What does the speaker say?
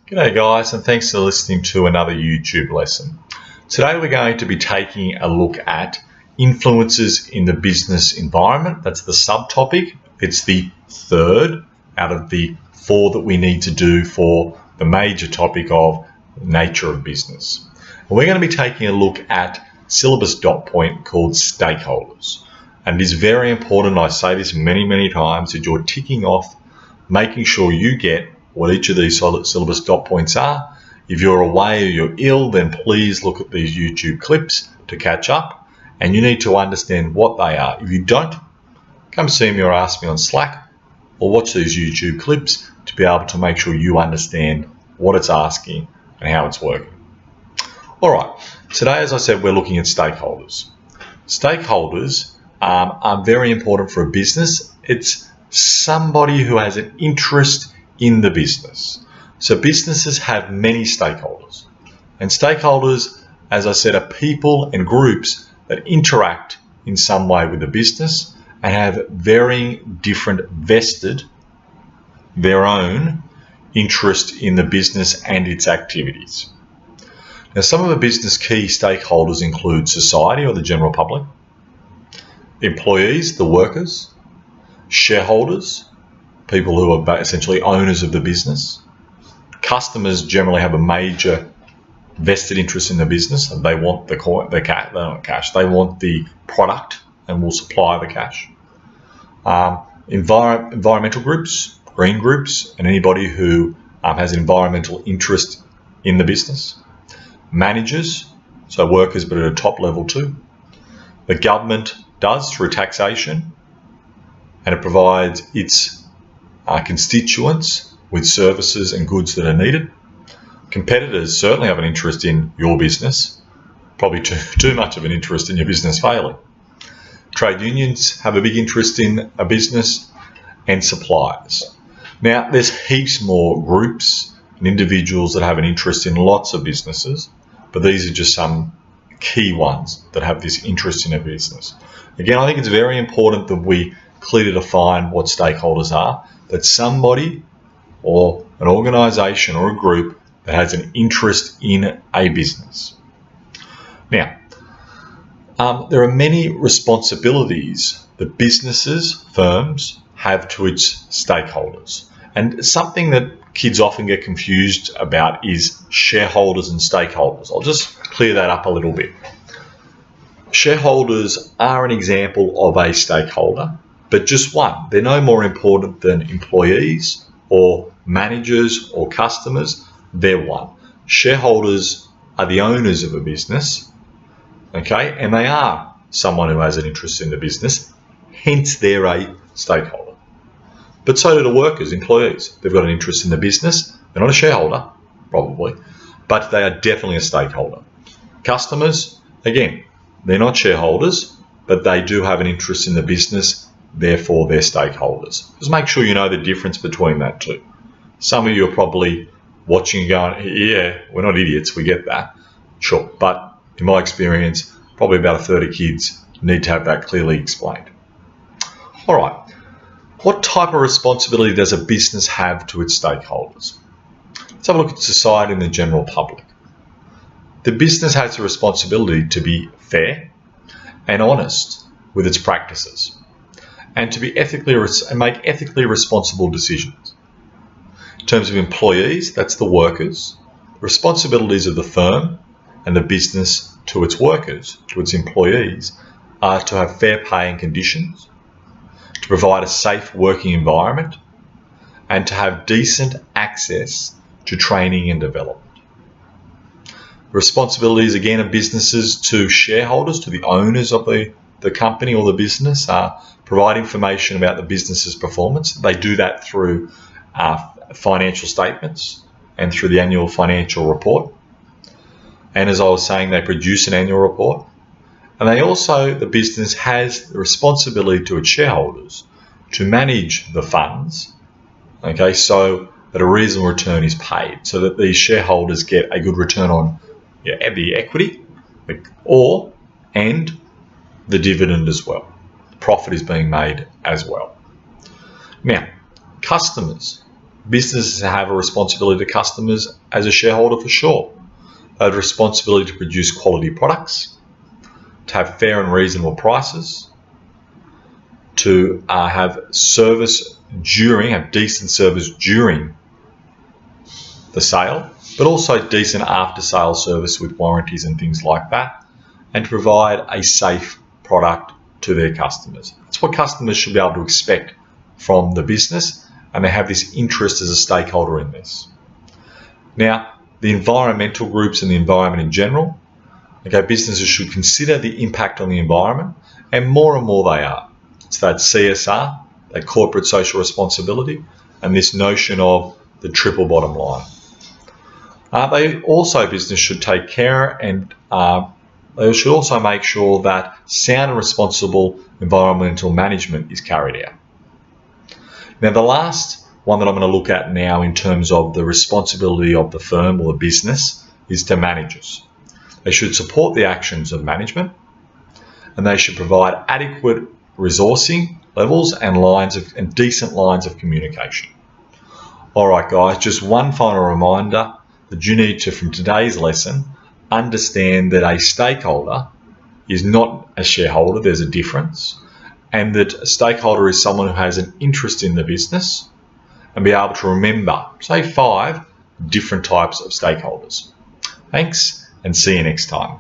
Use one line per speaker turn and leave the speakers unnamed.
G'day guys, and thanks for listening to another YouTube lesson. Today we're going to be taking a look at influences in the business environment. That's the subtopic. It's the third out of the four that we need to do for the major topic of nature of business. And we're going to be taking a look at syllabus dot point called stakeholders. And it is very important, I say this many times, that you're ticking off, making sure you get what each of these syllabus dot points are. If you're away or you're ill, then please look at these YouTube clips to catch up, and you need to understand what they are. If you don't, come see me or ask me on Slack, or watch these YouTube clips to be able to make sure you understand what it's asking and how it's working. All right, today, as I said, we're looking at stakeholders. Stakeholders are very important for a business. It's somebody who has an interest in the business. So businesses have many stakeholders, and stakeholders, as I said, are people and groups that interact in some way with the business and have varying different vested their own interest in the business and its activities. Now, some of the business key stakeholders include society or the general public, employees, the workers, shareholders, people who are essentially owners of the business. Customers generally have a major vested interest in the business, and they want the cash. They want the product and will supply the cash. Environmental groups, green groups, and anybody who has an environmental interest in the business. Managers, so workers, but at a top level too. The government does through taxation, and it provides its constituents with services and goods that are needed. Competitors certainly have an interest in your business, probably too much of an interest in your business failing. Trade unions have a big interest in a business, and suppliers. Now, there's heaps more groups and individuals that have an interest in lots of businesses, but these are just some key ones that have this interest in a business. Again, I think it's very important that we clearly define what stakeholders are, that somebody or an organisation or a group that has an interest in a business. Now, there are many responsibilities that businesses, firms, have to its stakeholders. And something that kids often get confused about is shareholders and stakeholders. I'll just clear that up a little bit. Shareholders are an example of a stakeholder, but just one. They're no more important than employees or managers or customers. They're one. Shareholders are the owners of a business, okay, and they are someone who has an interest in the business, hence they're a stakeholder. But so do the workers, employees. They've got an interest in the business. They're not a shareholder, probably, but they are definitely a stakeholder. Customers, again, they're not shareholders, but they do have an interest in the business. Therefore, they're stakeholders. Just make sure you know the difference between that two. Some of you are probably watching and going, yeah, we're not idiots, we get that. Sure, but in my experience, probably about a third of kids need to have that clearly explained. All right, what type of responsibility does a business have to its stakeholders? Let's have a look at society and the general public. The business has a responsibility to be fair and honest with its practices, and to be make ethically responsible decisions. In terms of employees, that's the workers. The responsibilities of the firm and the business to its workers, to its employees, are to have fair pay and conditions, to provide a safe working environment, and to have decent access to training and development. Responsibilities, again, of businesses to shareholders, to the owners of the company or the business, are provide information about the business's performance. They do that through financial statements and through the annual financial report. And as I was saying, they produce an annual report. And they also, the business has the responsibility to its shareholders to manage the funds, okay, so that a reasonable return is paid, so that these shareholders get a good return on the equity and the dividend as well. Profit is being made as well. Now, customers. Businesses have a responsibility to customers as a shareholder for sure. They have a responsibility to produce quality products, to have fair and reasonable prices, to have decent service during the sale, but also decent after-sale service with warranties and things like that, and to provide a safe product to their customers. That's what customers should be able to expect from the business, and they have this interest as a stakeholder in this. Now, the environmental groups and the environment in general, businesses should consider the impact on the environment, and more they are. It's that CSR, that corporate social responsibility, and this notion of the triple bottom line. Business should take care and they should also make sure that sound and responsible environmental management is carried out. Now, the last one that I'm going to look at now in terms of the responsibility of the firm or the business is to managers. They should support the actions of management, and they should provide adequate resourcing levels and decent lines of communication. All right, guys, just one final reminder that you need to, from today's lesson, understand that a stakeholder is not a shareholder. There's a difference. And that a stakeholder is someone who has an interest in the business, and be able to remember, say, 5 different types of stakeholders. Thanks, and see you next time.